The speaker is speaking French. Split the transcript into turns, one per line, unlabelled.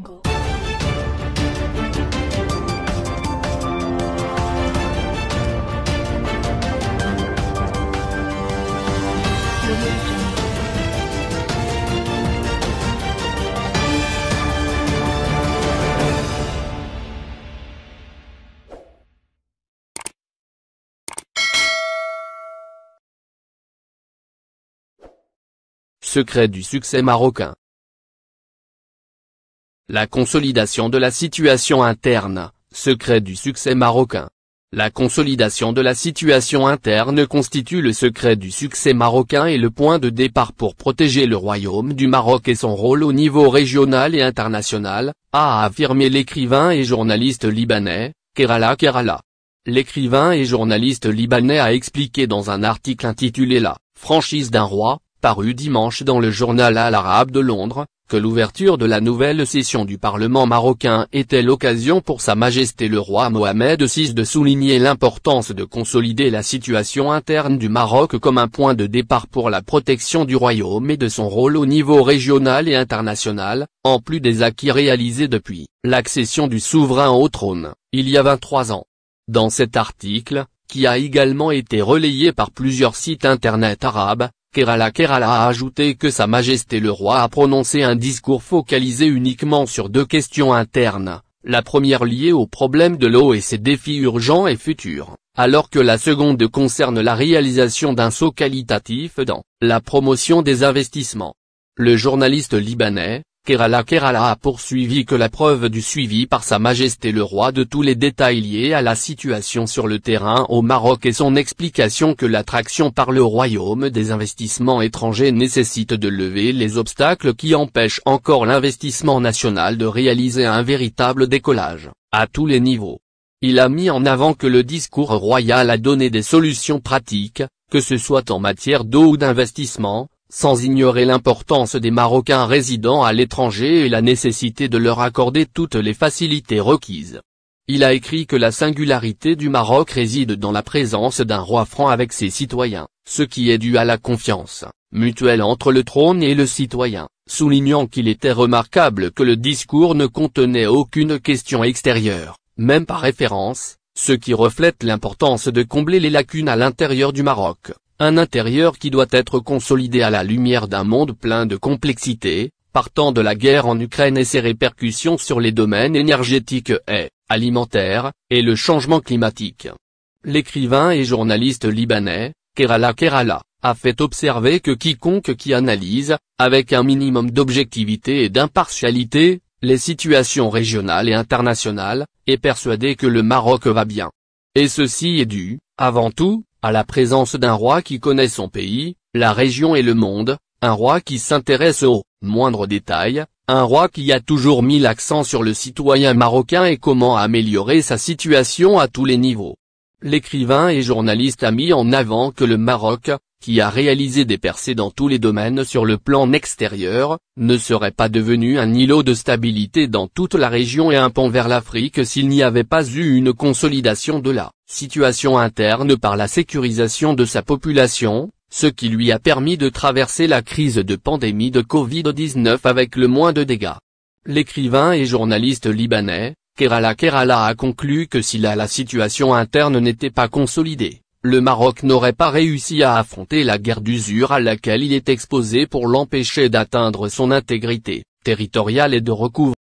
Go.
Secret du succès marocain. La consolidation de la situation interne, secret du succès marocain. La consolidation de la situation interne constitue le secret du succès marocain et le point de départ pour protéger le royaume du Maroc et son rôle au niveau régional et international, a affirmé l'écrivain et journaliste libanais, Kerala Kerala. L'écrivain et journaliste libanais a expliqué dans un article intitulé La franchise d'un roi, paru dimanche dans le journal Al Arabe de Londres, que l'ouverture de la nouvelle session du Parlement marocain était l'occasion pour Sa Majesté le roi Mohamed VI de souligner l'importance de consolider la situation interne du Maroc comme un point de départ pour la protection du royaume et de son rôle au niveau régional et international, en plus des acquis réalisés depuis l'accession du souverain au trône, il y a 23 ans. Dans cet article, qui a également été relayé par plusieurs sites internet arabes, Kerala Kerala a ajouté que Sa Majesté le roi a prononcé un discours focalisé uniquement sur deux questions internes, la première liée au problème de l'eau et ses défis urgents et futurs, alors que la seconde concerne la réalisation d'un saut qualitatif dans la promotion des investissements. Le journaliste libanais, Kerala Kerala a poursuivi que la preuve du suivi par Sa Majesté le roi de tous les détails liés à la situation sur le terrain au Maroc et son explication que l'attraction par le royaume des investissements étrangers nécessite de lever les obstacles qui empêchent encore l'investissement national de réaliser un véritable décollage, à tous les niveaux. Il a mis en avant que le discours royal a donné des solutions pratiques, que ce soit en matière d'eau ou d'investissement, sans ignorer l'importance des Marocains résidant à l'étranger et la nécessité de leur accorder toutes les facilités requises. Il a écrit que la singularité du Maroc réside dans la présence d'un roi franc avec ses citoyens, ce qui est dû à la confiance mutuelle entre le trône et le citoyen, soulignant qu'il était remarquable que le discours ne contenait aucune question extérieure, même par référence, ce qui reflète l'importance de combler les lacunes à l'intérieur du Maroc. Un intérieur qui doit être consolidé à la lumière d'un monde plein de complexité, partant de la guerre en Ukraine et ses répercussions sur les domaines énergétiques et alimentaires, et le changement climatique. L'écrivain et journaliste libanais, Kerala Kerala, a fait observer que quiconque qui analyse, avec un minimum d'objectivité et d'impartialité, les situations régionales et internationales, est persuadé que le Maroc va bien. Et ceci est dû, avant tout, à la présence d'un roi qui connaît son pays, la région et le monde, un roi qui s'intéresse aux moindres détails, un roi qui a toujours mis l'accent sur le citoyen marocain et comment améliorer sa situation à tous les niveaux. L'écrivain et journaliste a mis en avant que le Maroc, qui a réalisé des percées dans tous les domaines sur le plan extérieur, ne serait pas devenu un îlot de stabilité dans toute la région et un pont vers l'Afrique s'il n'y avait pas eu une consolidation de la situation interne par la sécurisation de sa population, ce qui lui a permis de traverser la crise de pandémie de Covid-19 avec le moins de dégâts. L'écrivain et journaliste libanais, Kerala Kerala a conclu que si la situation interne n'était pas consolidée, le Maroc n'aurait pas réussi à affronter la guerre d'usure à laquelle il est exposé pour l'empêcher d'atteindre son intégrité territoriale et de recouvrer